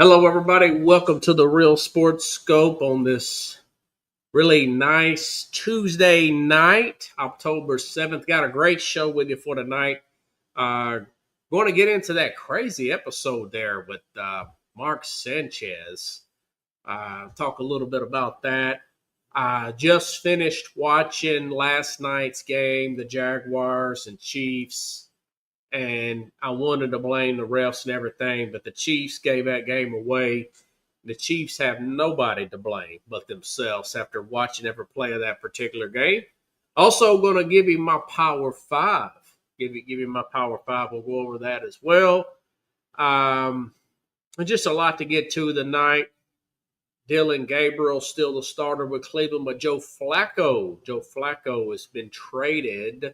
Hello, everybody. Welcome to the Real Sports Scope on this really nice Tuesday night, October 7th. Got a great show with you for tonight. Going to get into that crazy episode there with Mark Sanchez. Talk a little bit about that. Just finished watching last night's game, the Jaguars and Chiefs. And I wanted to blame the refs and everything, but the Chiefs gave that game away. The Chiefs have nobody to blame but themselves after watching every play of that particular game. Also, going to give you my Power Five. Give you my Power Five. We'll go over that as well. Just a lot to get to tonight. Dylan Gabriel still the starter with Cleveland, but Joe Flacco has been traded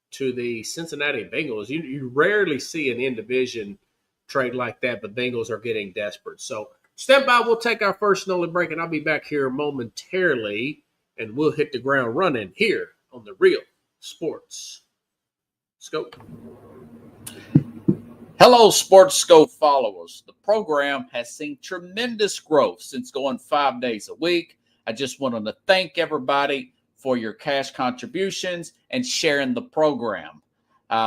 to the Cincinnati Bengals. You rarely see an in-division trade like that, but Bengals are getting desperate. So stand by. We'll take our first and only break, and I'll be back here momentarily, and we'll hit the ground running here on the Real Sports Scope. Hello, Sports Scope followers. The program has seen tremendous growth since going 5 days a week. I just wanted to thank everybody for your cash contributions and sharing the program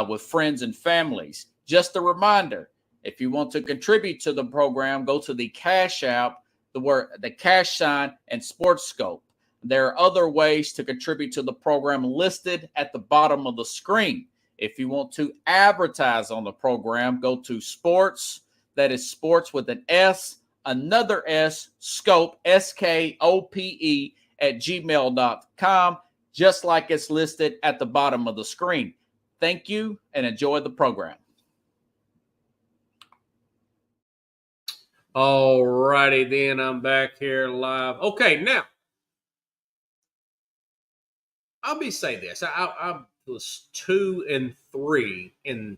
with friends and families. Just a reminder, if you want to contribute to the program, go to the Cash App, the cash sign, and Sports Scope. There are other ways to contribute to the program listed at the bottom of the screen. If you want to advertise on the program, go to Sports, that is Sports with an S, another S, Scope, SKOPE, at gmail.com, just like it's listed at the bottom of the screen. Thank you and enjoy the program. All righty, then. I'm back here live. Okay, now, I'll say this. I was 2-3 in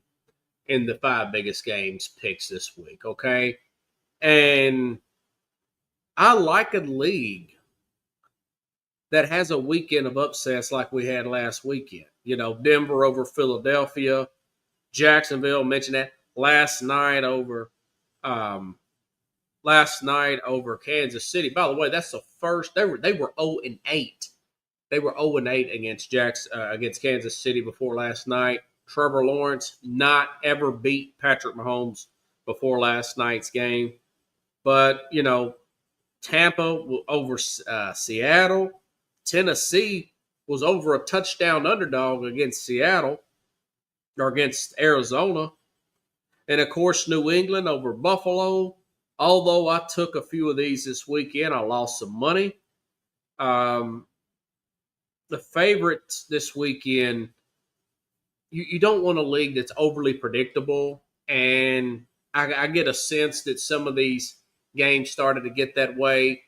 the 5 biggest games picks this week, okay? And I like a league that has a weekend of upsets like we had last weekend. You know, Denver over Philadelphia, Jacksonville, mentioned that last night over Kansas City. By the way, that's the first. They were 0-8. They were 0-8 against Kansas City before last night. Trevor Lawrence not ever beat Patrick Mahomes before last night's game. But, you know, Tampa over Seattle. Tennessee was over a touchdown underdog against Seattle or against Arizona. And, of course, New England over Buffalo. Although I took a few of these this weekend, I lost some money. The favorites this weekend, you don't want a league that's overly predictable. And I get a sense that some of these games started to get that way.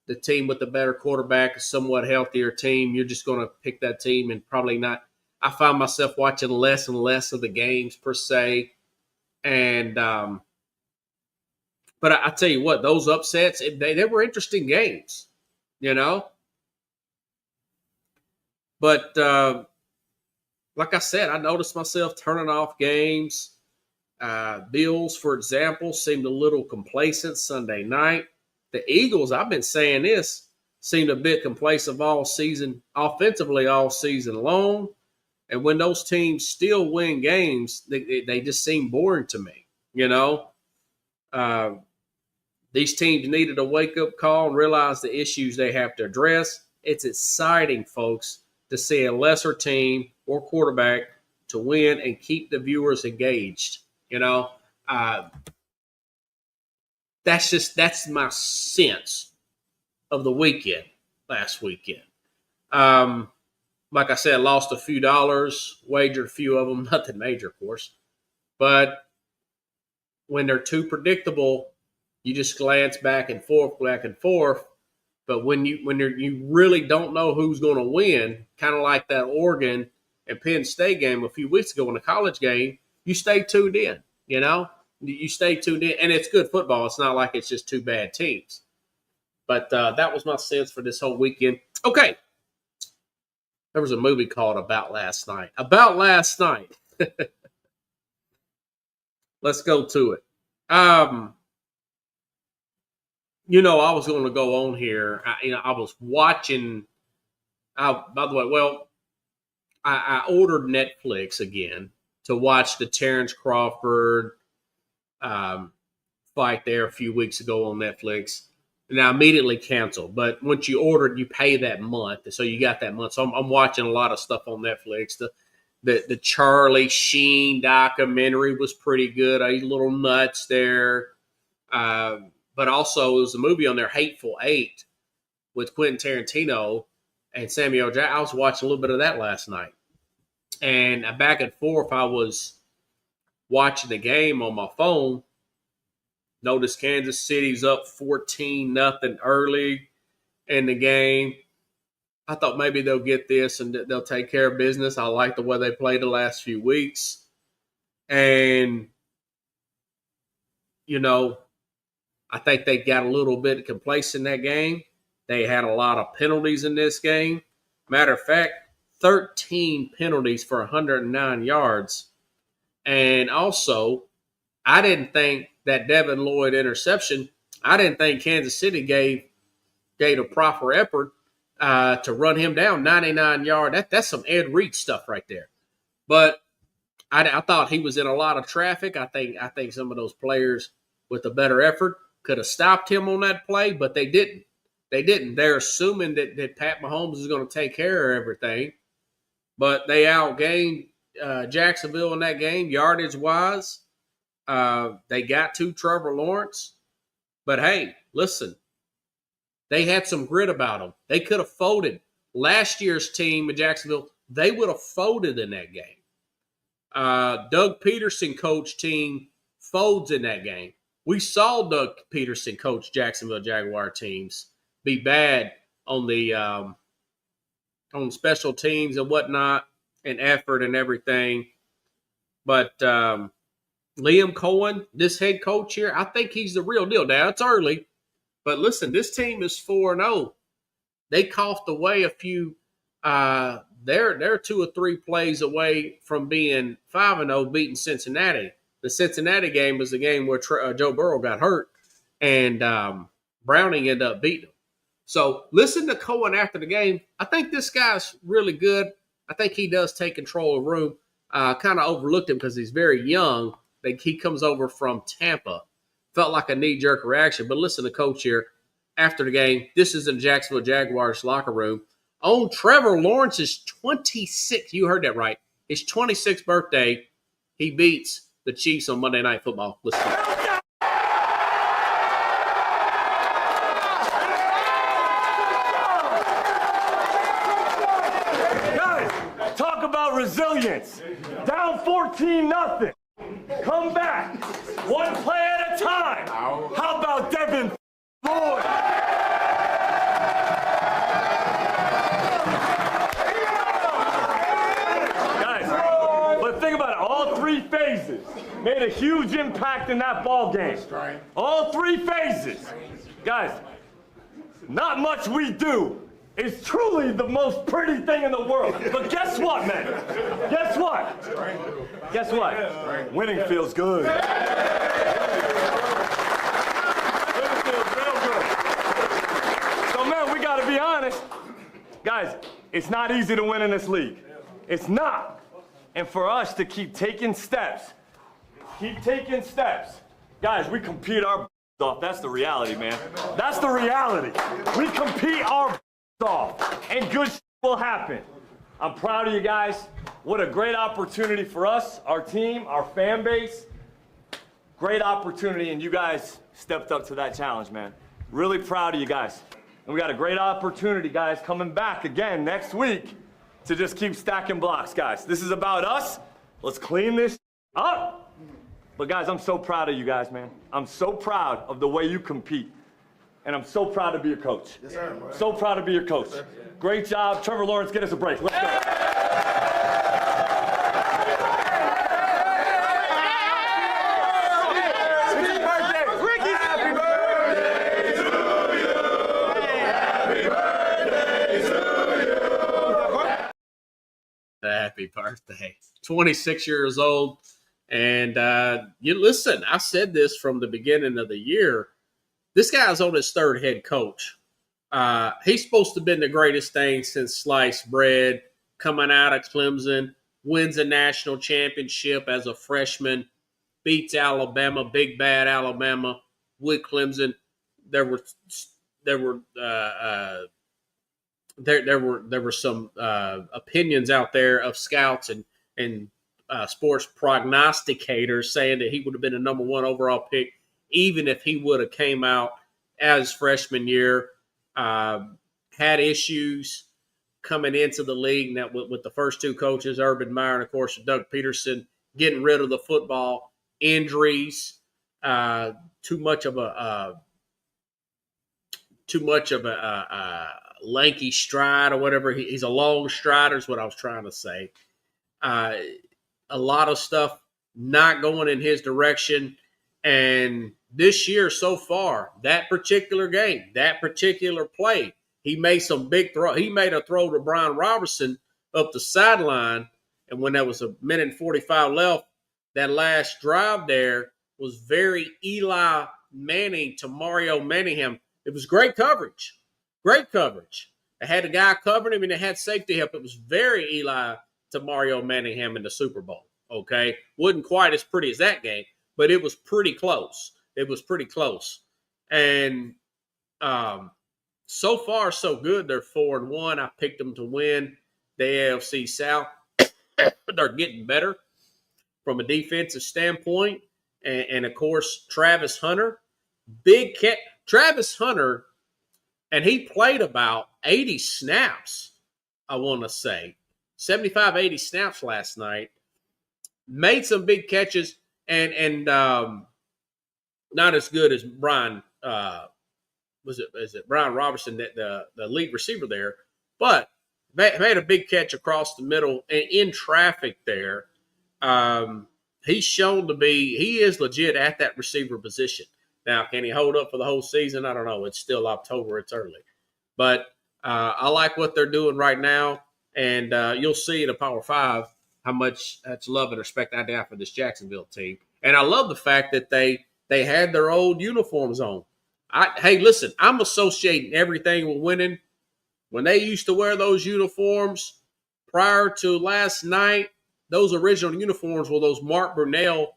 The team with the better quarterback, a somewhat healthier team, you're just going to pick that team and probably not. I find myself watching less and less of the games per se. And, but I tell you what, those upsets, they were interesting games, you know. But like I said, I noticed myself turning off games. Bills, for example, seemed a little complacent Sunday night. The Eagles, I've been saying this, seemed a bit complacent all season, offensively all season long. And when those teams still win games, they just seem boring to me, you know. These teams needed a wake-up call and realize the issues they have to address. It's exciting, folks, to see a lesser team or quarterback to win and keep the viewers engaged. You know, that's my sense of the weekend last weekend. Like I said, lost a few dollars, wagered a few of them, nothing major, of course. But when they're too predictable, you just glance back and forth. But when you really don't know who's going to win, kind of like that Oregon and Penn State game a few weeks ago in a college game, you stay tuned in, you know? You stay tuned in, and it's good football. It's not like it's just two bad teams. But that was my sense for this whole weekend. Okay. There was a movie called About Last Night. About Last Night. Let's go to it. I was going to go on here. I was watching. By the way, well, I ordered Netflix again to watch the Terrence Crawford fight there a few weeks ago on Netflix. And I immediately canceled. But once you order it, you pay that month. So you got that month. So I'm watching a lot of stuff on Netflix. The Charlie Sheen documentary was pretty good. I eat little nuts there. But also, there was a movie on there, Hateful Eight, with Quentin Tarantino and Samuel Jackson. I was watching a little bit of that last night. And back and forth, I was watching the game on my phone. Noticed Kansas City's up 14-0 early in the game. I thought maybe they'll get this and they'll take care of business. I like the way they played the last few weeks. And, I think they got a little bit complacent in that game. They had a lot of penalties in this game. Matter of fact, 13 penalties for 109 yards. And also, I didn't think that Devin Lloyd interception, I didn't think Kansas City gave a proper effort to run him down 99-yard. That's some Ed Reed stuff right there. But I thought he was in a lot of traffic. I think some of those players with a better effort could have stopped him on that play, but they didn't. They're assuming that Pat Mahomes is going to take care of everything. But they outgained Jacksonville in that game, yardage-wise. They got to Trevor Lawrence. But, hey, listen, they had some grit about them. They could have folded. Last year's team in Jacksonville, they would have folded in that game. Doug Peterson coach team folds in that game. We saw Doug Peterson coach Jacksonville Jaguar teams be bad on the on special teams and whatnot and effort and everything. But Liam Cohen, this head coach here, I think he's the real deal. Now, it's early, but listen, this team is 4-0. They coughed away a few. They're 2 or 3 plays away from being 5-0, beating Cincinnati. The Cincinnati game was the game where Joe Burrow got hurt, and Browning ended up beating him. So listen to Cohen after the game. I think this guy's really good. I think he does take control of the room. Kind of overlooked him because he's very young. He comes over from Tampa. Felt like a knee-jerk reaction. But listen to Coach here after the game. This is in Jacksonville Jaguars locker room. On Trevor Lawrence's 26th, you heard that right, his 26th birthday, he beats the Chiefs on Monday Night Football. Listen. Guys, talk about resilience. Down 14-0. Come back. One play at a time. How about Devin Lloyd? Think about it. All 3 phases made a huge impact in that ball game. All 3 phases. Guys, not much we do is truly the most pretty thing in the world. But guess what, man? Guess what? Guess what? Winning feels good. Winning feels real good. So, man, we got to be honest. Guys, it's not easy to win in this league. It's not. And for us to keep taking steps. Guys, we compete our off. That's the reality, man. That's the reality. We compete our off, and good will happen. I'm proud of you guys. What a great opportunity for us, our team, our fan base. Great opportunity, and you guys stepped up to that challenge, man. Really proud of you guys. And we got a great opportunity, guys, coming back again next week to just keep stacking blocks, guys. This is about us. Let's clean this up. But, guys, I'm so proud of you guys, man. I'm so proud of the way you compete. And I'm so proud to be your coach. Yes, sir. So proud to be your coach. Great job. Trevor Lawrence, get us a break. Let's go. Happy birthday. 26 years old. And you listen, I said this from the beginning of the year. This guy's on his third head coach. He's supposed to have been the greatest thing since sliced bread, coming out of Clemson, wins a national championship as a freshman, beats Alabama, big bad Alabama with Clemson. There were some opinions out there of scouts and sports prognosticators saying that he would have been a number one overall pick, even if he would have came out as freshman year. Had issues coming into the league that with the first two coaches, Urban Meyer and, of course, Doug Peterson, getting rid of the football, injuries, too much of a lanky stride or whatever. He's a long strider is what I was trying to say. A lot of stuff not going in his direction. And this year so far, that particular game, that particular play, he made some big throw. He made a throw to Brian Robertson up the sideline. And when there was a minute and 45 left, that last drive there was very Eli Manning to Mario Manningham. It was great coverage. Great coverage. It had a guy covering him and it had safety help. It was very Eli to Mario Manningham in the Super Bowl. Okay. Wasn't quite as pretty as that game, but it was pretty close. It was pretty close. And so far, so good. They're 4-1. I picked them to win the AFC South. They're getting better from a defensive standpoint. And of course, Travis Hunter, big cat. Travis Hunter, and he played about 80 snaps, I want to say. 75, 80 snaps last night. Made some big catches and not as good as Brian Brian Robertson, the lead receiver there, but made a big catch across the middle and in traffic there. He's shown to be, he is legit at that receiver position. Now, can he hold up for the whole season? I don't know. It's still October. It's early. But I like what they're doing right now, and you'll see in the Power 5 how much love and respect I have for this Jacksonville team. And I love the fact that they had their old uniforms on. Hey, listen, I'm associating everything with winning. When they used to wear those uniforms prior to last night, those original uniforms were those Mark Brunell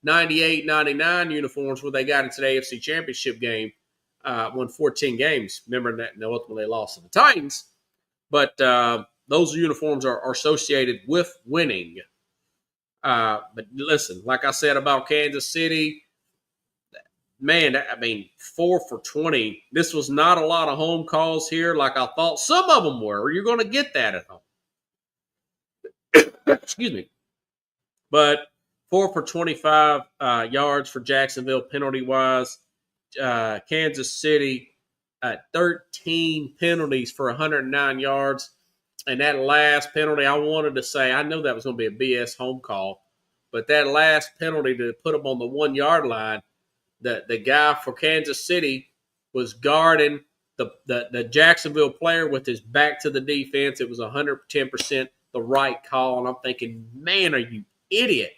98, 99 uniforms where they got into the AFC Championship game, won 14 games. Remember that, and ultimately they lost to the Titans. But those uniforms are associated with winning. But listen, like I said about Kansas City, man, I mean, 4 for 20. This was not a lot of home calls here like I thought some of them were. You're going to get that at home. Excuse me. But 4 for 25 yards for Jacksonville penalty-wise. Kansas City, 13 penalties for 109 yards. And that last penalty, I wanted to say, I know that was going to be a BS home call, but that last penalty to put them on the 1 yard line, the guy for Kansas City was guarding the Jacksonville player with his back to the defense. It was 110% the right call. And I'm thinking, man, are you idiot?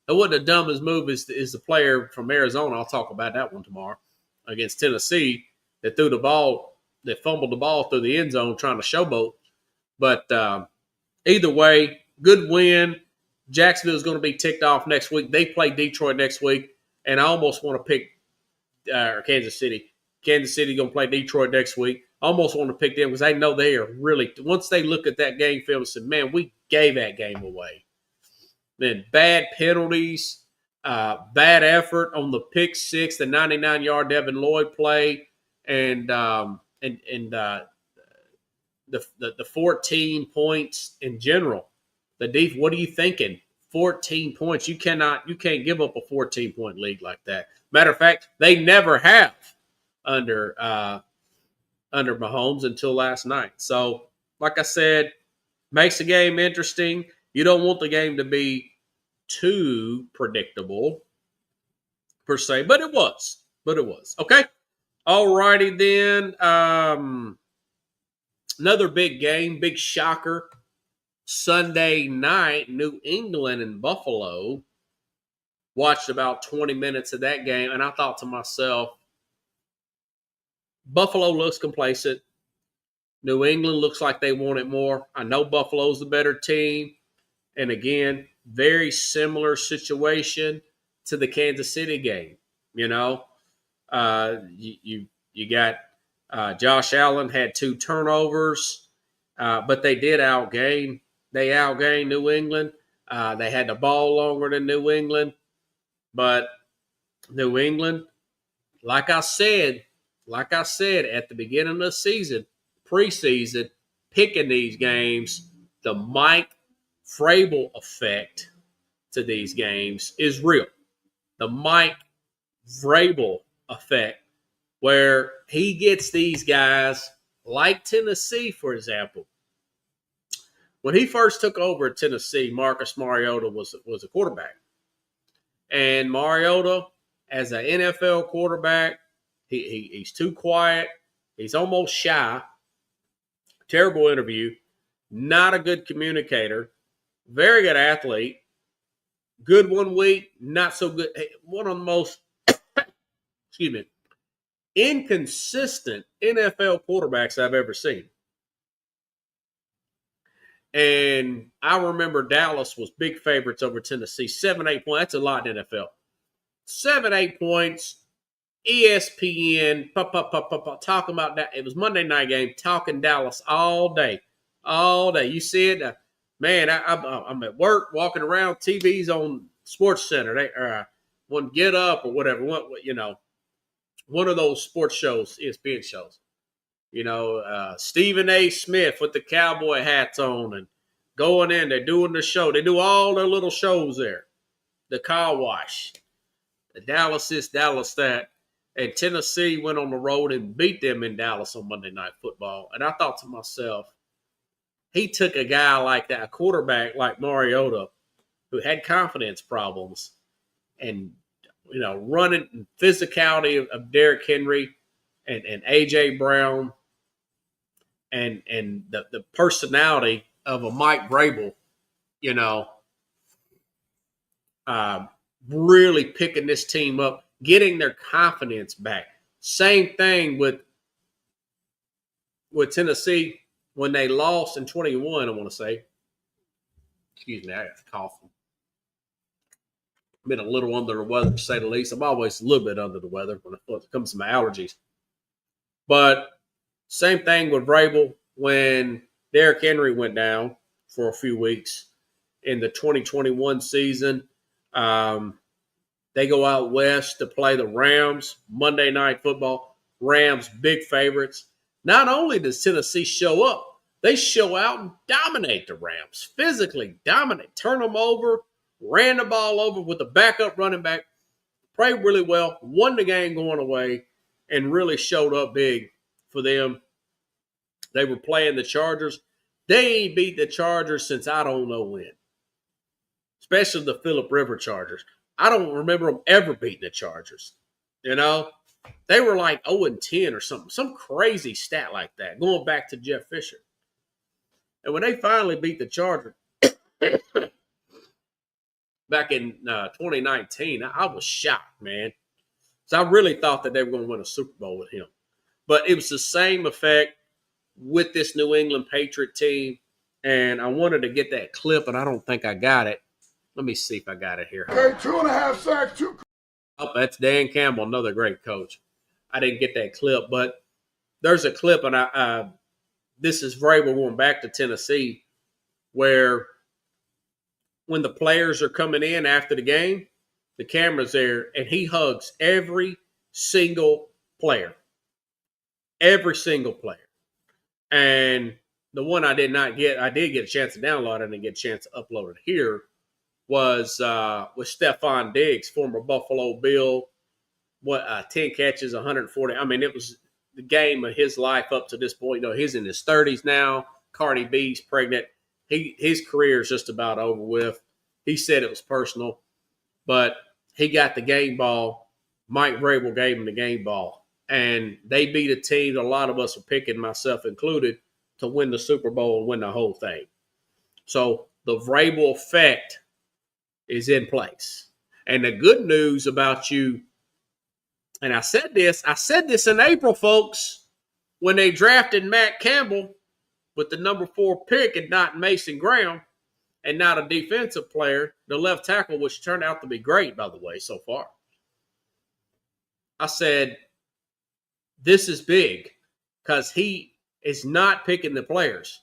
That wasn't the dumbest move is the player from Arizona. I'll talk about that one tomorrow against Tennessee that threw the ball, that fumbled the ball through the end zone trying to showboat. But either way, good win. Jacksonville is going to be ticked off next week. They play Detroit next week, and I almost want to pick Kansas City. Kansas City going to play Detroit next week. I almost want to pick them because I know they are really – once they look at that game film and say, man, we gave that game away. Then bad penalties, bad effort on the pick six, the 99-yard Devin Lloyd play, and the 14 points in general. What are you thinking? 14 points. You can't give up a 14-point lead like that. Matter of fact, they never have under Mahomes until last night. So, like I said, makes the game interesting. You don't want the game to be too predictable per se, but it was. Okay. All righty then. Another big game, big shocker. Sunday night, New England and Buffalo. Watched about 20 minutes of that game, and I thought to myself, Buffalo looks complacent. New England looks like they want it more. I know Buffalo's the better team. And again, very similar situation to the Kansas City game. You know, you got Josh Allen had 2 turnovers, but they did outgain. They outgained New England. They had the ball longer than New England, but New England, like I said at the beginning of the season, preseason, picking these games, the Mike Vrabel effect to these games is real. The Mike Vrabel effect, where he gets these guys like Tennessee, for example. When he first took over at Tennessee, Marcus Mariota was a quarterback. And Mariota, as an NFL quarterback, he's too quiet. He's almost shy. Terrible interview. Not a good communicator. Very good athlete. Good one week, not so good. One of the most, inconsistent NFL quarterbacks I've ever seen. And I remember Dallas was big favorites over Tennessee. 7-8 points. That's a lot in NFL. 7-8 points. ESPN, talking about that. It was Monday night game, talking Dallas all day. All day. You see it? Man, I'm at work, walking around, TV's on Sports Center. They one Get Up or whatever. One of those sports shows, ESPN shows. Stephen A. Smith with the cowboy hats on and going in. They're doing the show. They do all their little shows there. The car wash. The Dallas this, Dallas that. And Tennessee went on the road and beat them in Dallas on Monday Night Football. And I thought to myself, he took a guy like that, a quarterback like Mariota, who had confidence problems, and running and physicality of Derrick Henry and A.J. Brown and the personality of a Mike Vrabel, really picking this team up, getting their confidence back. Same thing with Tennessee when they lost in 21, I want to say. Excuse me, I got a cough. Been a little under the weather, to say the least. I'm always a little bit under the weather when it comes to my allergies. But same thing with Vrabel when Derrick Henry went down for a few weeks in the 2021 season. They go out west to play the Rams, Monday Night Football. Rams, big favorites. Not only does Tennessee show up, they show out and dominate the Rams, physically dominate, turn them over, ran the ball over with a backup running back, played really well, won the game going away, and really showed up big for them. They were playing the Chargers. They ain't beat the Chargers since I don't know when, especially the Phillip River Chargers. I don't remember them ever beating the Chargers. They were like 0-10 or something, some crazy stat like that, going back to Jeff Fisher. And when they finally beat the Chargers back in 2019, I was shocked, man. So I really thought that they were going to win a Super Bowl with him. But it was the same effect with this New England Patriot team. And I wanted to get that clip, and I don't think I got it. Let me see if I got it here. Okay, 2.5 sacks, 2. Oh, that's Dan Campbell, another great coach. I didn't get that clip, but there's a clip, and this is Vrabel going back to Tennessee, where when the players are coming in after the game, the camera's there, and he hugs every single player. Every single player. And the one I did get a chance to download, I didn't get a chance to upload it here, was with Stephon Diggs, former Buffalo Bill, 10 catches, 140. I mean, it was the game of his life up to this point. He's in his 30s now. Cardi B's pregnant. His career is just about over with. He said it was personal, but he got the game ball. Mike Vrabel gave him the game ball. And they beat a team that a lot of us are picking, myself included, to win the Super Bowl and win the whole thing. So the Vrabel effect is in place. And the good news about you And I said this in April, folks, when they drafted Matt Campbell with the number 4 pick and not Mason Graham and not a defensive player, the left tackle, which turned out to be great, by the way, so far. I said, this is big because he is not picking the players.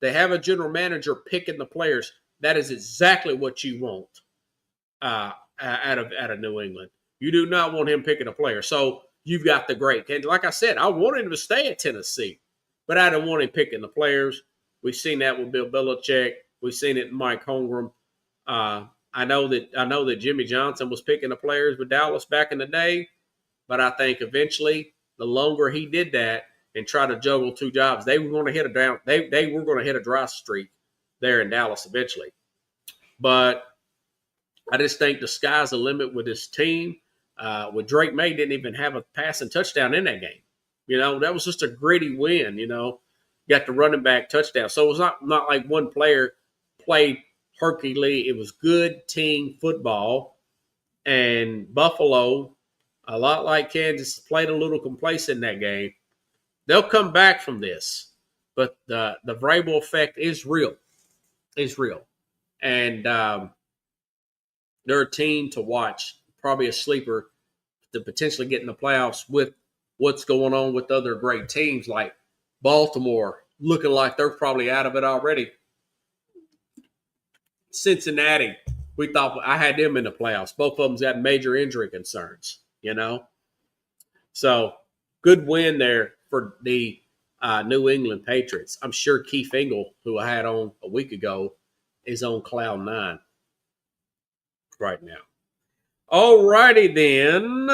They have a general manager picking the players. That is exactly what you want out of New England. You do not want him picking a player. So you've got the great. And like I said, I wanted him to stay at Tennessee, but I didn't want him picking the players. We've seen that with Bill Belichick. We've seen it in Mike Holmgren. I know that Jimmy Johnson was picking the players with Dallas back in the day, but I think eventually, the longer he did that and try to juggle 2 jobs, they were going to hit a down. They were going to hit a dry streak there in Dallas eventually. But I just think the sky's the limit with this team. With Drake May didn't even have a passing touchdown in that game. That was just a gritty win. Got the running back touchdown. So it was not like one player played Hercules. It was good team football. And Buffalo, a lot like Kansas, played a little complacent in that game. They'll come back from this. But the Vrabel effect is real. Is real. And they're a team to watch. Probably a sleeper to potentially get in the playoffs with what's going on with other great teams like Baltimore, looking like they're probably out of it already. Cincinnati, we thought I had them in the playoffs. Both of them's got major injury concerns, So good win there for the New England Patriots. I'm sure Keith Ingle, who I had on a week ago, is on cloud 9 right now. All righty then.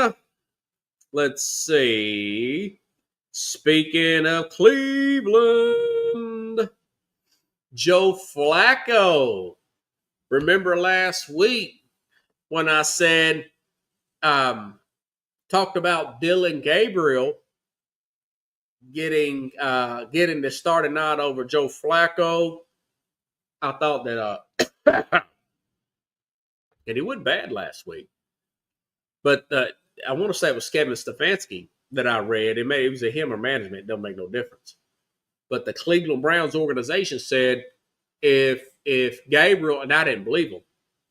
Let's see. Speaking of Cleveland, Joe Flacco. Remember last week when I said, talked about Dylan Gabriel getting the starting nod over Joe Flacco. I thought that and he went bad last week. But I want to say it was Kevin Stefanski that I read. It was a him or management. It don't make no difference. But the Cleveland Browns organization said if Gabriel, and I didn't believe him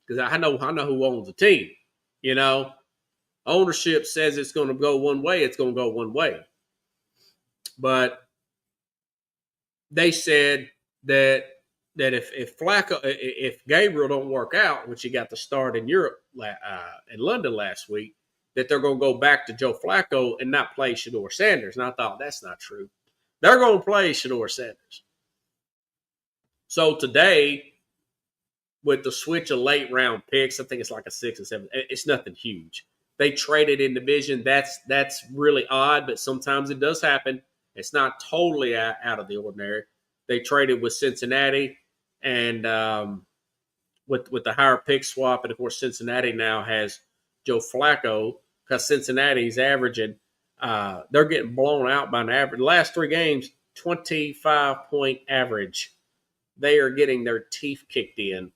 because I know who owns the team. Ownership says it's going to go one way, it's going to go one way. But they said that if Flacco, if Gabriel don't work out, which he got the start in Europe, in London last week, that they're going to go back to Joe Flacco and not play Shedeur Sanders. And I thought that's not true. They're going to play Shedeur Sanders. So today, with the switch of late round picks, I think it's like a 6 and 7. It's nothing huge. They traded in division. That's really odd, but sometimes it does happen. It's not totally out of the ordinary. They traded with Cincinnati and with the higher pick swap. And, of course, Cincinnati now has Joe Flacco because Cincinnati's averaging they're getting blown out by an average. The last 3 games, 25-point average. They are getting their teeth kicked in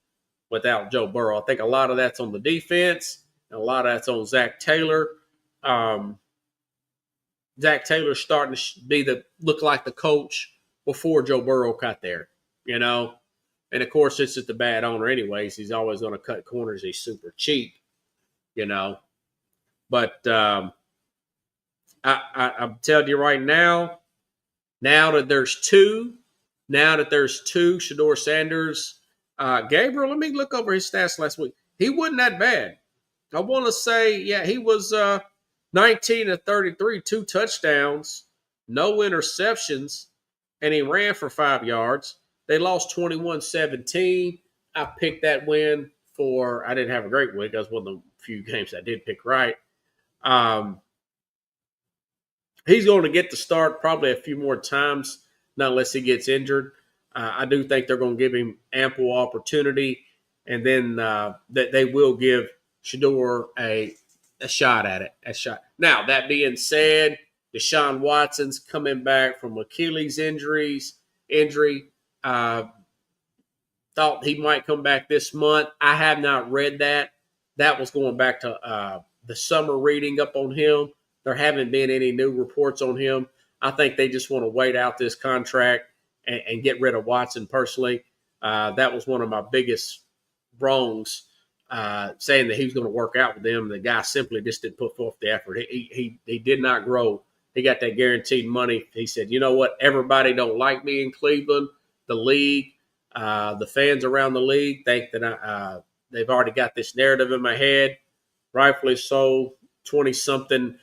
without Joe Burrow. I think a lot of that's on the defense and a lot of that's on Zach Taylor. Zach Taylor's starting to look like the coach before Joe Burrow got there, And, of course, it's just a bad owner anyways. He's always going to cut corners. He's super cheap, But I'm telling you right now that there's two, Shedeur Sanders, Gabriel, let me look over his stats last week. He wasn't that bad. I want to say, he was 19 of 33, 2 touchdowns, no interceptions, and he ran for 5 yards. They lost 21-17. I picked that win I didn't have a great week. That was one of the few games I did pick right. He's going to get the start probably a few more times, not unless he gets injured. I do think they're going to give him ample opportunity, and then that they will give Shedeur a shot at it. Now, that being said, Deshaun Watson's coming back from Achilles injury. Thought he might come back this month. I have not read that. That was going back to the summer reading up on him. There haven't been any new reports on him. I think they just want to wait out this contract and get rid of Watson personally. That was one of my biggest wrongs, saying that he was going to work out with them. The guy simply just didn't put forth the effort. He did not grow. He got that guaranteed money. He said, you know what? Everybody don't like me in Cleveland. The league, the fans around the league think that they've already got this narrative in my head, rightfully so, 20-something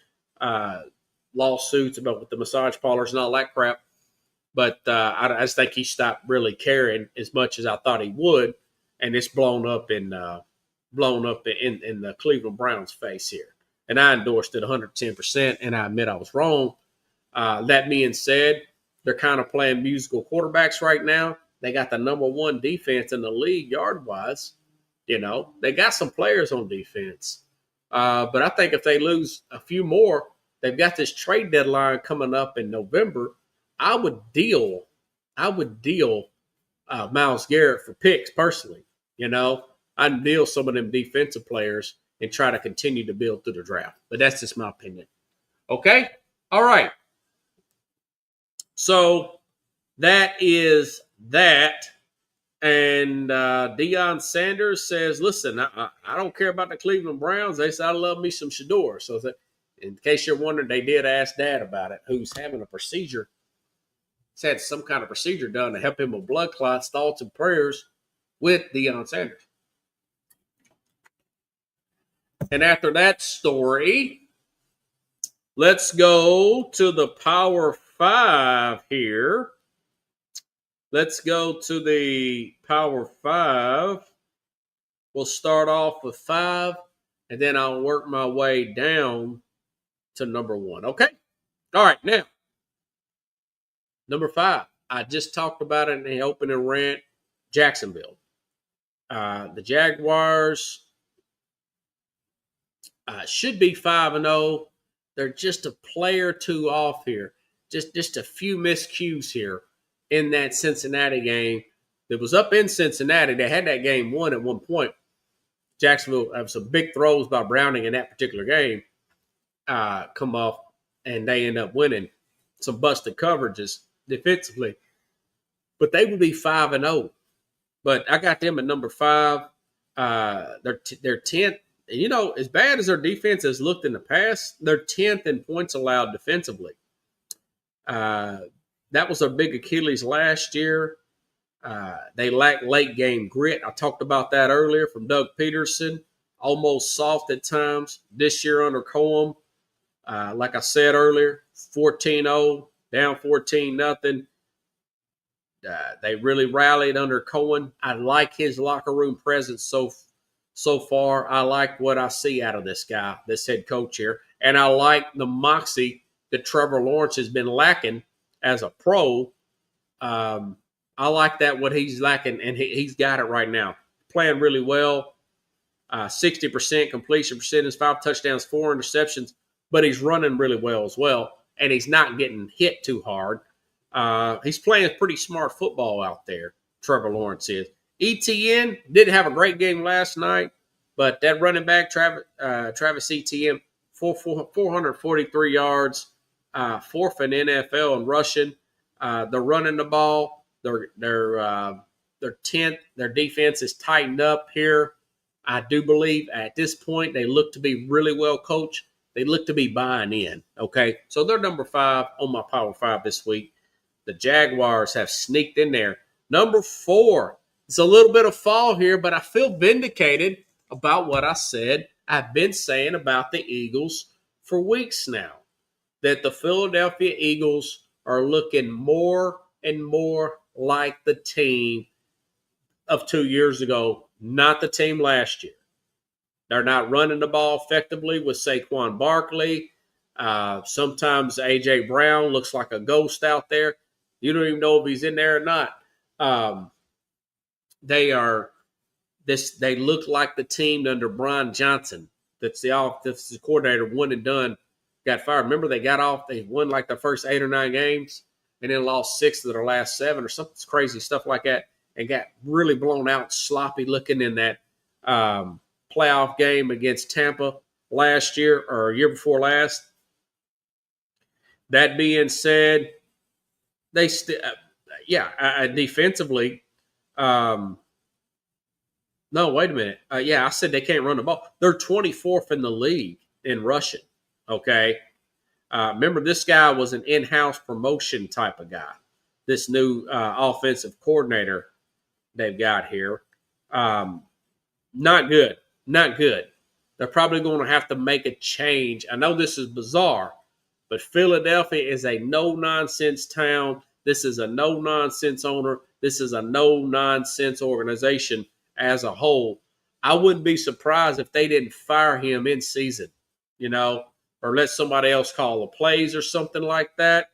lawsuits about with the massage parlors and all that crap. But I just think he stopped really caring as much as I thought he would, and it's blown up in the Cleveland Browns face here. And I endorsed it 110%, and I admit I was wrong. That being said, they're kind of playing musical quarterbacks right now. They got the number one defense in the league yard-wise. You know, they got some players on defense. But I think if they lose a few more, they've got this trade deadline coming up in November. I would deal Myles Garrett for picks personally. You know, I'd deal some of them defensive players and try to continue to build through the draft. But that's just my opinion. Okay? All right. So that is that. And Deion Sanders says, listen, I don't care about the Cleveland Browns. They said, I love me some Shador. So in case you're wondering, they did ask Dad about it, who's having a procedure. He's had some kind of procedure done to help him with blood clots. Thoughts and prayers with Deion Sanders. And after that story, let's go to the Power 5 here. Let's go to the Power 5. We'll start off with 5, and then I'll work my way down to number 1. Okay? All right, now, number 5. I just talked about it in the opening rant, Jacksonville. The Jaguars should be 5-0. They're just a play or two off here. Just a few miscues here in that Cincinnati game. It was up in Cincinnati. They had that game won at one point. Jacksonville had some big throws by Browning in that particular game come off, and they end up winning. Some busted coverages defensively. But they would be 5-0. But I got them at number 5. They're 10th. You know, as bad as their defense has looked in the past, they're 10th in points allowed defensively. That was their big Achilles last year. They lack late game grit. I talked about that earlier from Doug Peterson. Almost soft at times. This year under Cohen, like I said earlier, 14-0, down 14-0. They really rallied under Cohen. I like his locker room presence so far. I like what I see out of this guy, this head coach here. And I like the moxie that Trevor Lawrence has been lacking as a pro. I like that, what he's lacking, and he's got it right now. Playing really well. 60% completion percentage, 5 touchdowns, 4 interceptions, but he's running really well as well, and he's not getting hit too hard. He's playing pretty smart football out there, Trevor Lawrence is. ETN didn't have a great game last night, but that running back, Travis Etienne, 443 yards, 4th in NFL in rushing. They're running the ball. They're 10th. Their defense is tightened up here. I do believe at this point they look to be really well coached. They look to be buying in, okay? So they're number 5 on my Power 5 this week. The Jaguars have sneaked in there. Number 4, it's a little bit of fall here, but I feel vindicated about what I said. I've been saying about the Eagles for weeks now, that the Philadelphia Eagles are looking more and more like the team of 2 years ago, not the team last year. They're not running the ball effectively with Saquon Barkley. Sometimes A.J. Brown looks like a ghost out there. You don't even know if he's in there or not. They look like the team under Brian Johnson. That's the offensive coordinator, one and done, got fired. Remember, they got off. They won like the first 8 or 9 games and then lost 6 of their last 7 or something crazy stuff like that, and got really blown out, sloppy looking in that playoff game against Tampa. last year or year before last. That being said, they still, defensively. No, wait a minute. I said they can't run the ball. They're 24th in the league in rushing. Okay. Remember, this guy was an in-house promotion type of guy. This new offensive coordinator they've got here. Not good. Not good. They're probably going to have to make a change. I know this is bizarre, but Philadelphia is a no-nonsense town. This is a no-nonsense owner. This is a no-nonsense organization as a whole. I wouldn't be surprised if they didn't fire him in season, or let somebody else call the plays or something like that.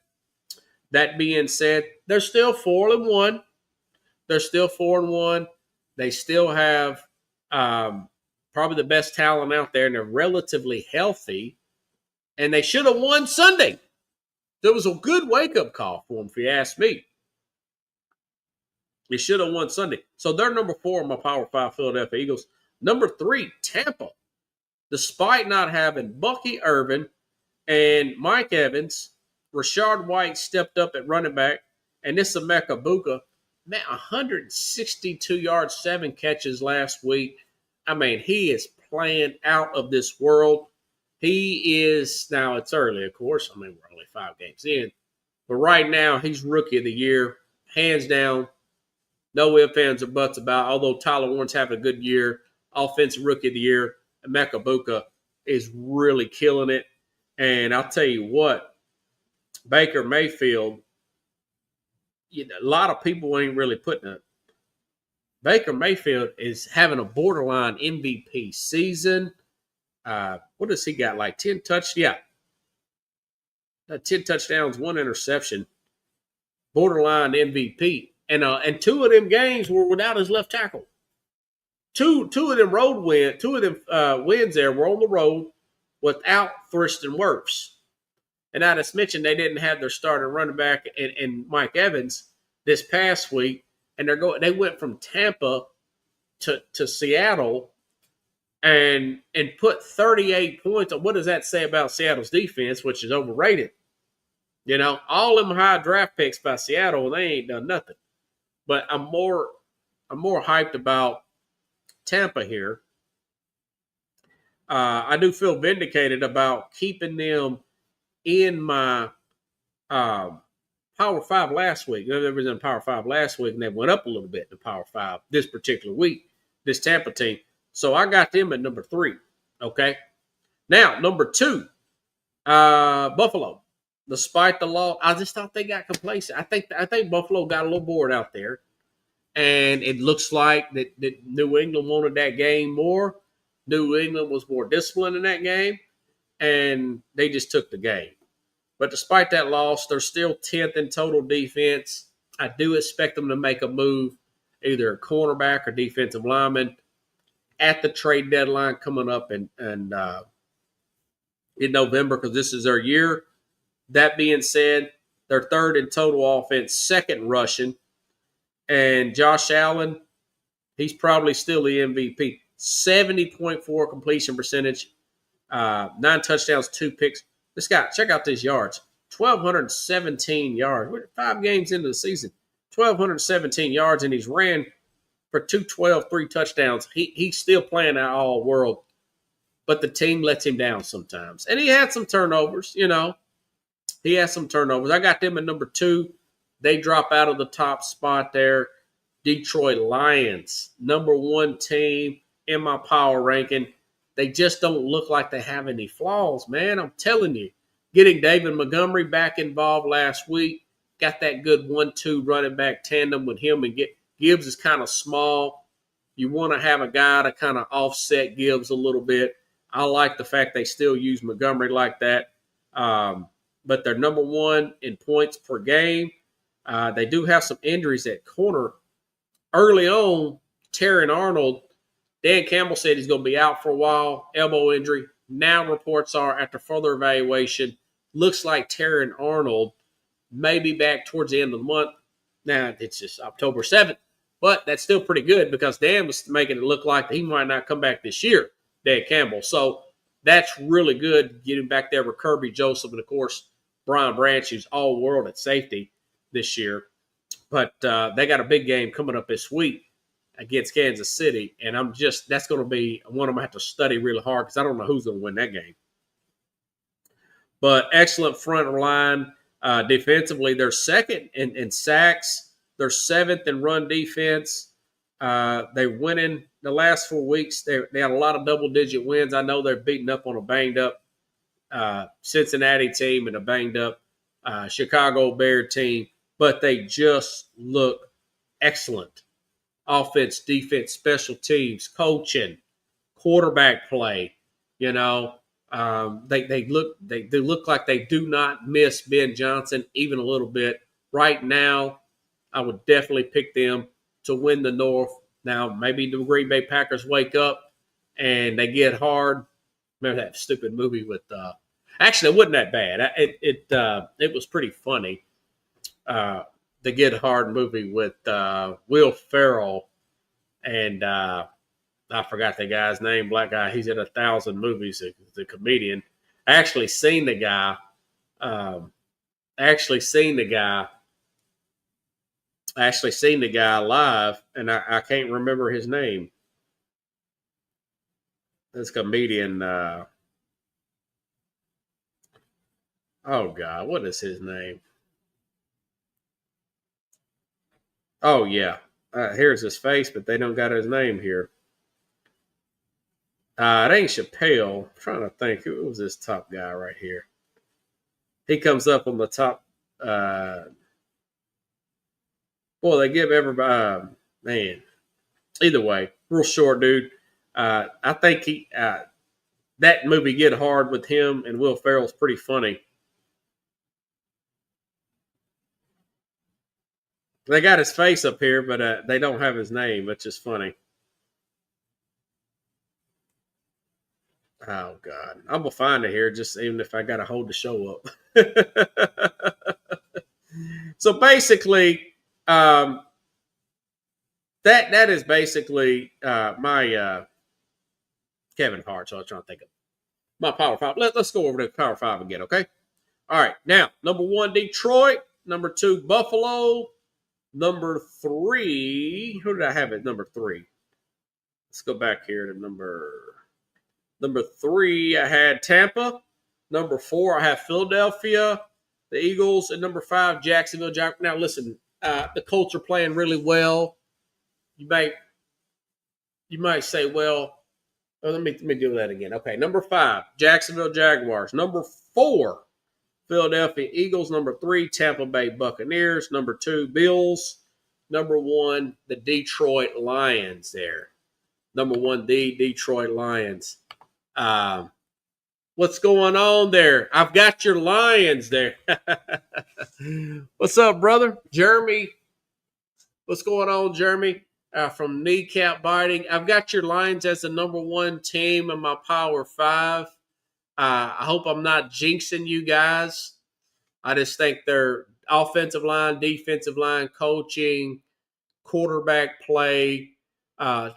That being said, they're still 4-1. They're still 4-1. They still have probably the best talent out there, and they're relatively healthy. And they should have won Sunday. There was a good wake-up call for them, if you ask me. They should have won Sunday. So they're number 4 in my Power 5 Philadelphia Eagles. Number 3, Tampa. Despite not having Bucky Irvin and Mike Evans, Rashard White stepped up at running back, and this is Emeka Egbuka. Man, 162 yards, 7 catches last week. I mean, he is playing out of this world. He is, now it's early, of course. I mean, we're only 5 games in. But right now, he's Rookie of the Year, hands down. No ifs, ands, or buts about it. Although Tyler Warren's having a good year, Offensive Rookie of the Year, Emeka Egbuka is really killing it. And I'll tell you what, Baker Mayfield, a lot of people ain't really putting it. Baker Mayfield is having a borderline MVP season. What does he got? Like 10 touchdowns? Yeah. 10 touchdowns, 1 interception. Borderline MVP. And 2 of them games were without his left tackle. Two of them wins there were on the road without Thurston Wirfs. And I just mentioned they didn't have their starting running back and Mike Evans this past week, and they went from Tampa to Seattle and put 38 points on. What does that say about Seattle's defense, which is overrated? All them high draft picks by Seattle, they ain't done nothing. But I'm more hyped about Tampa here. I do feel vindicated about keeping them in my Power 5 last week. They was in Power 5 last week, and they went up a little bit to Power 5 this particular week, this Tampa team. So I got them at number 3, okay? Now, number 2, Buffalo. Despite the loss, I just thought they got complacent. I think Buffalo got a little bored out there, and it looks like that New England wanted that game more. New England was more disciplined in that game, and they just took the game. But despite that loss, they're still 10th in total defense. I do expect them to make a move, either a cornerback or defensive lineman, at the trade deadline coming up in November, because this is their year. That being said, they're 3rd in total offense, 2nd rushing. And Josh Allen, he's probably still the MVP. 70.4 completion percentage, 9 touchdowns, 2 picks. This guy, check out these yards. 1,217 yards. We're 5 games into the season. 1,217 yards, and he's ran for 212, 3 touchdowns. He's still playing at all world, but the team lets him down sometimes. And he had some turnovers, He has some turnovers. I got them at number 2. They drop out of the top spot there. Detroit Lions, number 1 team in my power ranking. They just don't look like they have any flaws, man. I'm telling you. Getting David Montgomery back involved last week, got that good 1-2 running back tandem with him, and Gibbs is kind of small. You want to have a guy to kind of offset Gibbs a little bit. I like the fact they still use Montgomery like that. But they're number 1 in points per game. They do have some injuries at corner. Early on, Terran Arnold, Dan Campbell said he's going to be out for a while, elbow injury. Now reports are, after further evaluation, looks like Terran Arnold may be back towards the end of the month. Now, it's just October 7th, but that's still pretty good because Dan was making it look like he might not come back this year, Dan Campbell. So that's really good getting back there with Kirby Joseph and, of course, Brian Branch, who's all-world at safety this year. But they got a big game coming up this week against Kansas City, and that's going to be one I'm going to have to study really hard because I don't know who's going to win that game. But excellent front line. Defensively, they're second in sacks. They're seventh in run defense. They're winning the last 4 weeks. They had a lot of double-digit wins. I know they're beating up on a banged-up Cincinnati team and a banged-up Chicago Bear team, but they just look excellent. Offense, defense, special teams, coaching, quarterback play. You know, they look like they do not miss Ben Johnson even a little bit. Right now, I would definitely pick them to win the North. Now, maybe the Green Bay Packers wake up and they get hard. Remember that stupid movie with actually, it wasn't that bad. It was pretty funny. The Get Hard movie with Will Ferrell and I forgot the guy's name, black guy. He's in 1,000 movies. He's a comedian. I actually seen the guy. Live, and I can't remember his name. This comedian. Oh God, what is his name? Oh yeah, here's his face, but they don't got his name here. It ain't Chappelle. I'm trying to think. Who was this top guy right here? He comes up on the top. Boy, they give everybody, man. Either way, real short dude. I think that movie Get Hard with him and Will Ferrell is pretty funny. They got his face up here, but they don't have his name, which is funny. Oh, God. I'm going to find it here, just even if I got to hold the show up. So basically, that is basically my Kevin Hart. So I was trying to think of my Power 5. Let's go over to Power 5 again, okay? All right. Now, number 1, Detroit. Number 2, Buffalo. Number 3, who did I have at number 3? Let's go back here to number 3. I had Tampa. Number 4, I have Philadelphia, the Eagles, and number 5, Jacksonville. Now, listen, the Colts are playing really well. You might say, well, let me do that again. Okay, number 5, Jacksonville Jaguars. Number 4, Philadelphia Eagles. Number 3, Tampa Bay Buccaneers. Number 2, Bills. Number 1, the Detroit Lions there. Number 1, the Detroit Lions. What's going on there? I've got your Lions there. What's up, brother? Jeremy. What's going on, Jeremy? From Kneecap Biting. I've got your Lions as the number 1 team in my Power 5. I hope I'm not jinxing you guys. I just think their offensive line, defensive line, coaching, quarterback play.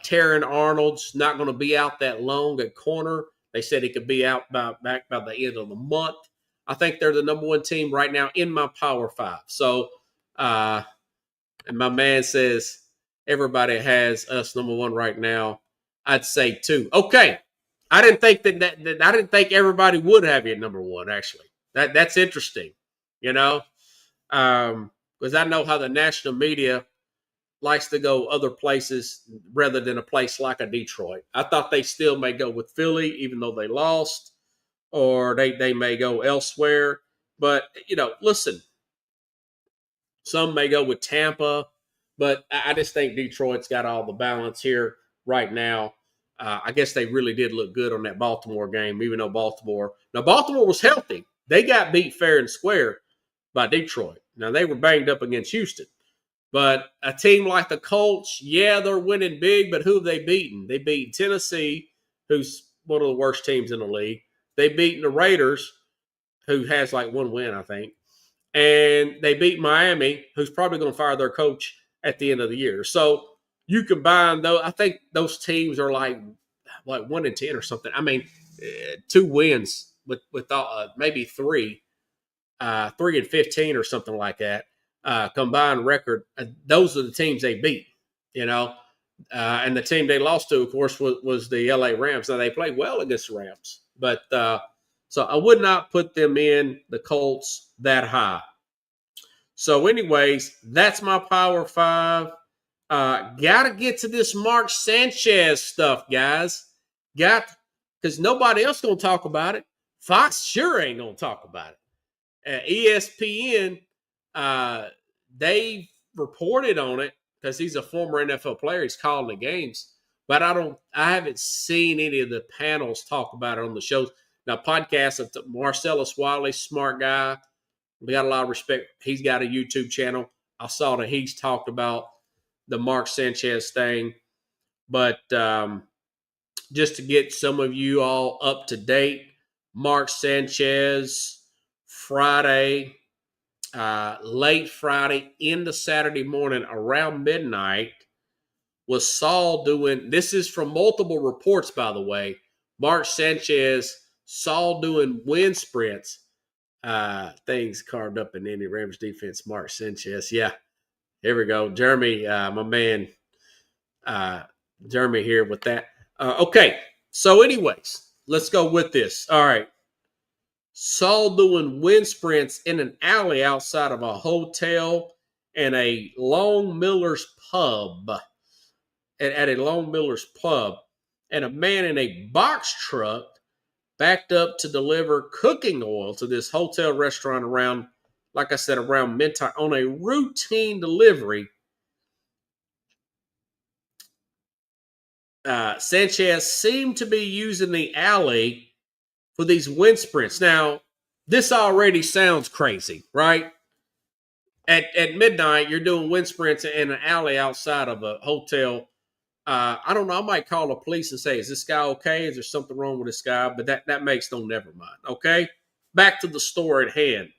Terran Arnold's not going to be out that long at corner. They said he could be out back by the end of the month. I think they're the number 1 team right now in my Power 5. So, and my man says everybody has us number 1 right now. I'd say 2. Okay. I didn't think that I didn't think everybody would have you at number 1, actually. That's interesting, you know, because I know how the national media likes to go other places rather than a place like a Detroit. I thought they still may go with Philly, even though they lost, or they may go elsewhere. But, you know, listen, some may go with Tampa, but I just think Detroit's got all the balance here right now. I guess they really did look good on that Baltimore game, even though Baltimore was healthy. They got beat fair and square by Detroit. Now, they were banged up against Houston. But a team like the Colts, yeah, they're winning big, but who have they beaten? They beat Tennessee, who's one of the worst teams in the league. They beat the Raiders, who has like 1 win, I think. And they beat Miami, who's probably going to fire their coach at the end of the year. So you combine those, I think those teams are like 1-10 or something. I mean, 2 wins with maybe 3-15 or something like that. Combined record. Those are the teams they beat, and the team they lost to, of course, was the LA Rams. Now, they played well against the Rams, but so I would not put them in the Colts that high. So anyways, that's my Power 5. Got to get to this Mark Sanchez stuff, guys. Because nobody else going to talk about it. Fox sure ain't going to talk about it. ESPN, they reported on it because he's a former NFL player. He's calling the games. But I haven't seen any of the panels talk about it on the shows. Now, podcasts, Marcellus Wiley, smart guy. We got a lot of respect. He's got a YouTube channel. I saw that he's talked about the Mark Sanchez thing. But just to get some of you all up to date, Mark Sanchez, Friday, late Friday into Saturday morning around midnight, was Saul doing, this is from multiple reports, by the way, Mark Sanchez, Saul doing wind sprints. Things carved up in Indy Rams defense, Mark Sanchez. Yeah, here we go. Jeremy, my man, Jeremy here with that. Okay, so anyways, let's go with this. All right. Saul doing wind sprints in an alley outside of a hotel and a Long Miller's pub. At a Long Miller's pub. And a man in a box truck backed up to deliver cooking oil to this hotel restaurant around, like I said, around midnight on a routine delivery. Sanchez seemed to be using the alley for these wind sprints. Now, this already sounds crazy, right? At midnight, you're doing wind sprints in an alley outside of a hotel. I don't know. I might call the police and say, is this guy okay? Is there something wrong with this guy? But that makes no never mind. Okay? Back to the story at hand.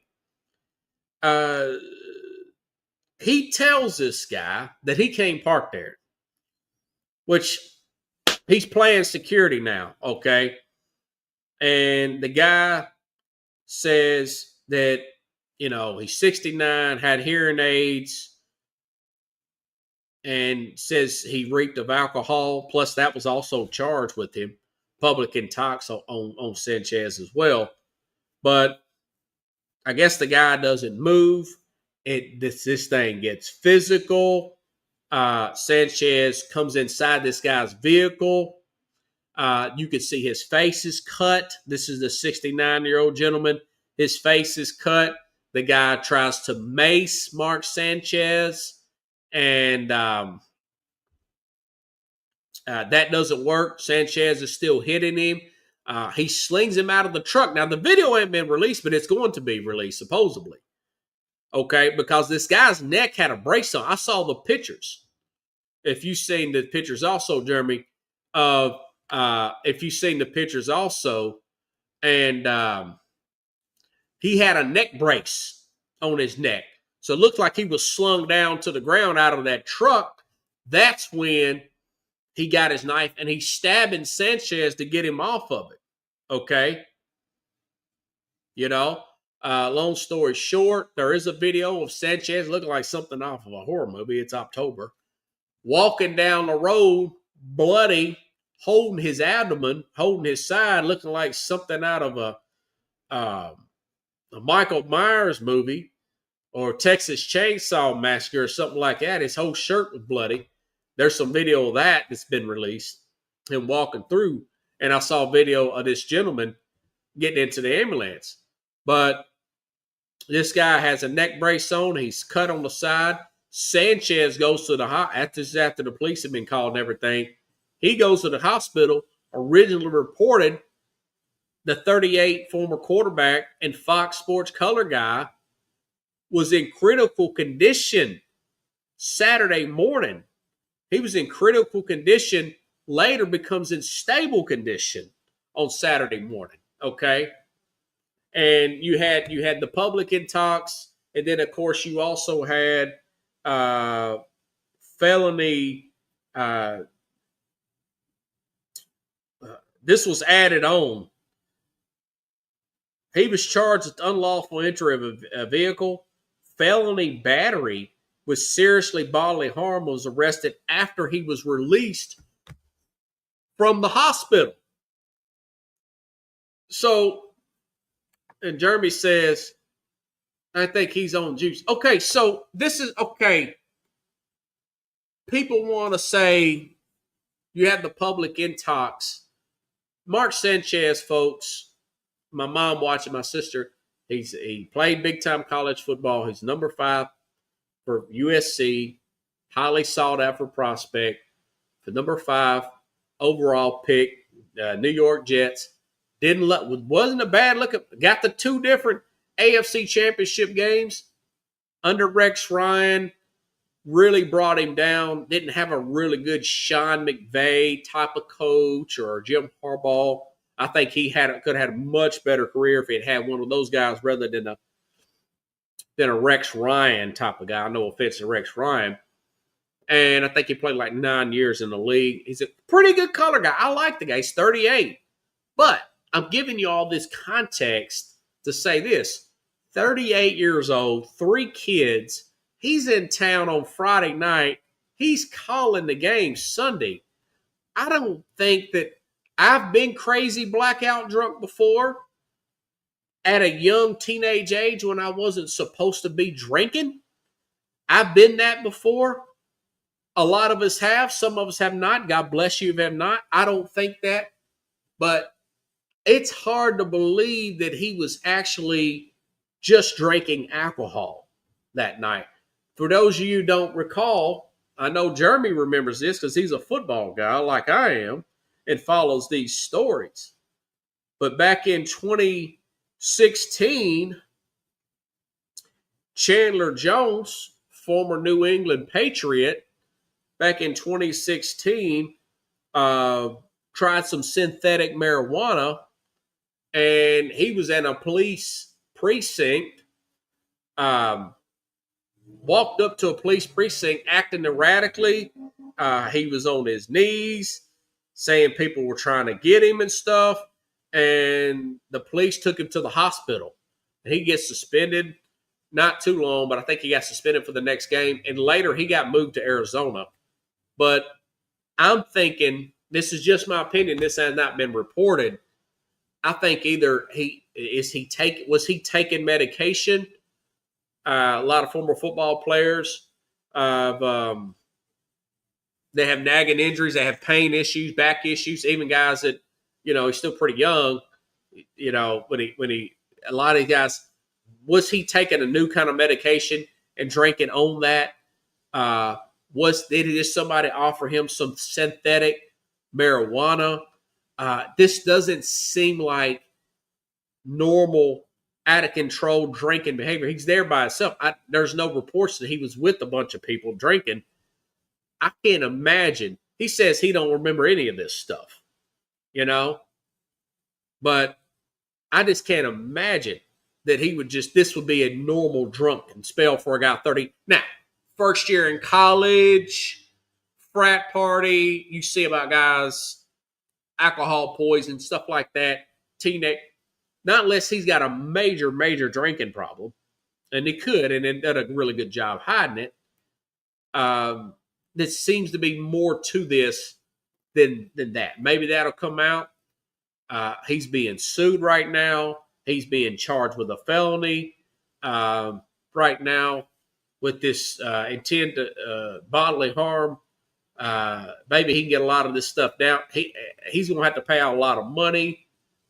He tells this guy that he can't park there, which he's playing security now. Okay? And the guy says that, he's 69, had hearing aids, and says he reeked of alcohol. Plus, that was also charged with him. Public intox on Sanchez as well. But I guess the guy doesn't move. This thing gets physical. Sanchez comes inside this guy's vehicle. You can see his face is cut. This is the 69-year-old gentleman. His face is cut. The guy tries to mace Mark Sanchez. And that doesn't work. Sanchez is still hitting him. He slings him out of the truck. Now, the video ain't been released, but it's going to be released, supposedly. Okay, because this guy's neck had a brace on. I saw the pictures. If you've seen the pictures also, Jeremy, if you've seen the pictures also, and he had a neck brace on his neck. So it looked like he was slung down to the ground out of that truck. That's when he got his knife and he's stabbing Sanchez to get him off of it. Okay? Long story short, there is a video of Sanchez looking like something off of a horror movie. It's October. Walking down the road, bloody, holding his abdomen, holding his side, looking like something out of a Michael Myers movie. Or Texas Chainsaw Massacre or something like that. His whole shirt was bloody. There's some video of that's been released. Him walking through. And I saw a video of this gentleman getting into the ambulance. But this guy has a neck brace on. He's cut on the side. Sanchez goes to the hospital. After the police have been called and everything. He goes to the hospital. Originally reported the 38 former quarterback and Fox Sports color guy was in critical condition Saturday morning. He was in critical condition, later becomes in stable condition on Saturday morning. Okay. And you had the public intox, and then of course you also had felony this was added on. He was charged with unlawful entry of a vehicle, felony battery with seriously bodily harm, was arrested after he was released from the hospital. So, and Jeremy says, I think he's on juice. Okay, so this is, okay. People want to say you have the public intox. Mark Sanchez, folks, my mom watching, my sister, he played big-time college football. He's number 5 for USC, highly sought-after prospect, the number 5 overall pick, New York Jets. Wasn't a bad look. Got the 2 different AFC championship games under Rex Ryan. Really brought him down. Didn't have a really good Sean McVay type of coach or Jim Harbaugh. I think he could have had a much better career if he had one of those guys rather than a Rex Ryan type of guy. No offense to Rex Ryan. And I think he played like 9 years in the league. He's a pretty good color guy. I like the guy. He's 38. But I'm giving you all this context to say this. 38 years old, 3 kids. He's in town on Friday night. He's calling the game Sunday. I don't think that I've been crazy blackout drunk before at a young teenage age when I wasn't supposed to be drinking. I've been that before. A lot of us have. Some of us have not. God bless you if you have not. I don't think that. But it's hard to believe that he was actually just drinking alcohol that night. For those of you who don't recall, I know Jeremy remembers this because he's a football guy like I am and follows these stories. But back in 2016, Chandler Jones, former New England Patriot, back in 2016, tried some synthetic marijuana, and he was in a police precinct, walked up to a police precinct acting erratically. He was on his knees, saying people were trying to get him and stuff, and the police took him to the hospital. And he gets suspended, not too long, but I think he got suspended for the next game, and later he got moved to Arizona. But I'm thinking, this is just my opinion, this has not been reported. I think either was he taking medication? A lot of former football players, they have nagging injuries, they have pain issues, back issues. Even guys that, he's still pretty young. When a lot of these guys, was he taking a new kind of medication and drinking on that? Did somebody offer him some synthetic marijuana? This doesn't seem like normal, out of control drinking behavior. He's there by himself. There's no reports that he was with a bunch of people drinking. I can't imagine. He says he don't remember any of this stuff, but I just can't imagine that this would be a normal drunken spell for a guy 30. Now, first year in college, frat party, you see about guys, alcohol poison, stuff like that, teenage. Not unless he's got a major, major drinking problem, and he could, and then done a really good job hiding it. There seems to be more to this than that. Maybe that'll come out. He's being sued right now. He's being charged with a felony right now with this intent to bodily harm. Maybe he can get a lot of this stuff down. He's going to have to pay out a lot of money.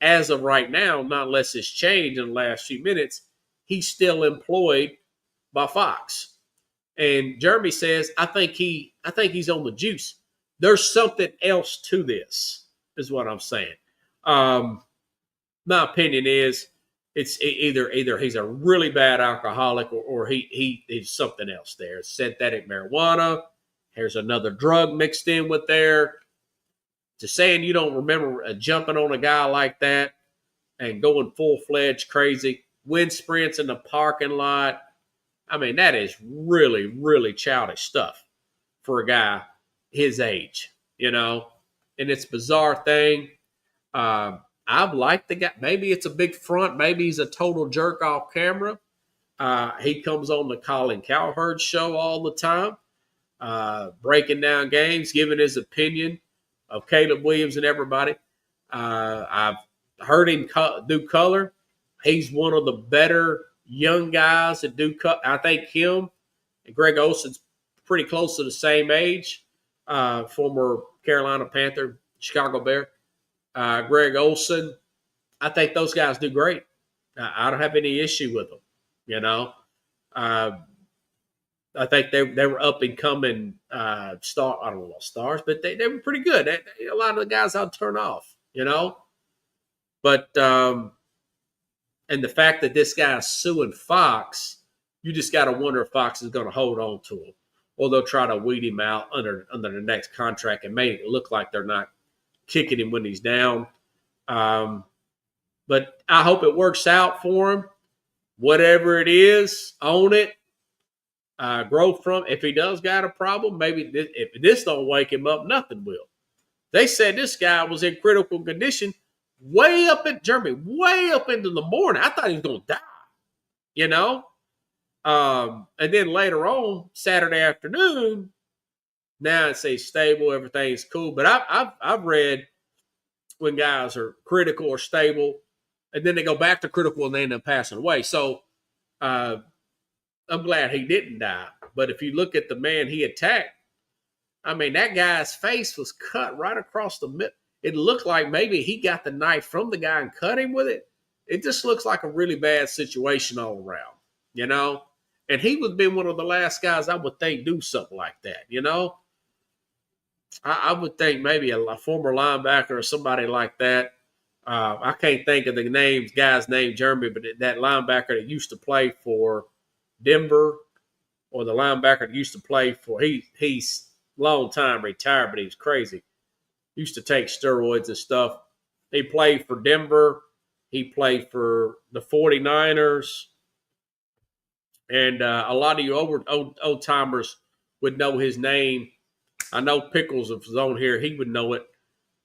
As of right now, not unless it's changed in the last few minutes, he's still employed by Fox. And Jeremy says, I think he's on the juice. There's something else to this, is what I'm saying. My opinion is it's either he's a really bad alcoholic or he's something else there. Synthetic marijuana. There's another drug mixed in with there. To saying you don't remember jumping on a guy like that and going full-fledged crazy, wind sprints in the parking lot. I mean, that is really, really childish stuff for a guy his age, And it's a bizarre thing. I've liked the guy. Maybe it's a big front. Maybe he's a total jerk off camera. He comes on the Colin Cowherd show all the time, breaking down games, giving his opinion of Caleb Williams and everybody. I've heard him do color. He's one of the better young guys that do cut. I think him and Greg Olson's pretty close to the same age. Former Carolina Panther, Chicago Bear. Greg Olson, I think those guys do great. I don't have any issue with them. You know, I think they were up and coming star. I don't know about stars, but they were pretty good. A lot of the guys I'll turn off. You know, but and the fact that this guy's suing Fox, you just got to wonder if Fox is going to hold on to him, or they'll try to weed him out under the next contract and make it look like they're not kicking him when he's down. But I hope it works out for him. Whatever it is, own it. Grow from. If he does got a problem, maybe if this don't wake him up, nothing will. They said this guy was in critical condition way up in Germany, way up into the morning. I thought he was going to die, you know. And then later on, Saturday afternoon, now it's stable, everything's cool. But I've read when guys are critical or stable, and then they go back to critical and they end up passing away. So I'm glad he didn't die. But if you look at the man he attacked, I mean, that guy's face was cut right across the middle. It looked like maybe he got the knife from the guy and cut him with it. It just looks like a really bad situation all around, you know? And he would have been one of the last guys I would think do something like that, you know? I would think maybe a former linebacker or somebody like that. I can't think of the guy's name, Jeremy, but that linebacker that used to play for Denver, or the linebacker that used to play for, he's long time retired, but he was crazy. Used to take steroids and stuff. He played for Denver. He played for the 49ers. And a lot of you old timers would know his name. I know Pickles, if he's on here, he would know it.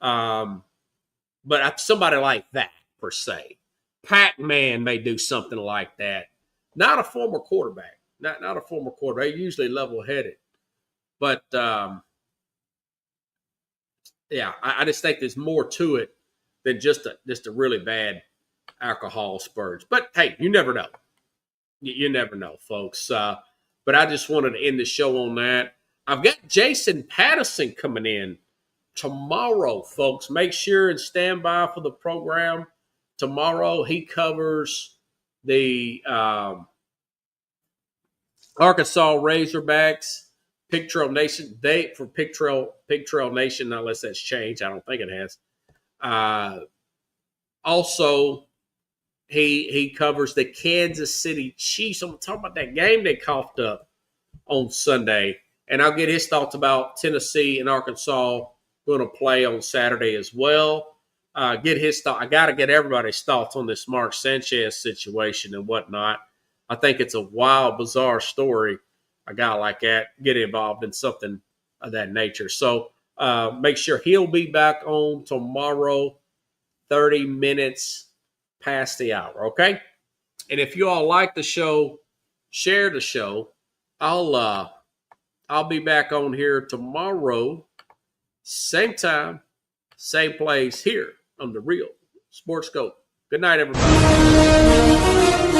But somebody like that, per se. Pac-Man may do something like that. Not a former quarterback. Not a former quarterback. They're usually level-headed. But, yeah, I just think there's more to it than just a really bad alcohol spurge. But, hey, you never know. You never know, folks. But I just wanted to end the show on that. I've got Jason Patterson coming in tomorrow, folks. Make sure and stand by for the program. Tomorrow he covers the Arkansas Razorbacks, Pig Trail Nation. Date for Pig Trail Nation, unless that's changed. I don't think it has. Also, he covers the Kansas City Chiefs. I'm talking about that game they coughed up on Sunday. And I'll get his thoughts about Tennessee and Arkansas going to play on Saturday as well. Get his thought. I got to get everybody's thoughts on this Mark Sanchez situation and whatnot. I think it's a wild, bizarre story. A guy like that get involved in something of that nature. So make sure he'll be back on tomorrow, 30 minutes past the hour, okay? And if you all like the show, share the show. I'll be back on here tomorrow, same time, same place here on the Real Sports Scope. Good night, everybody.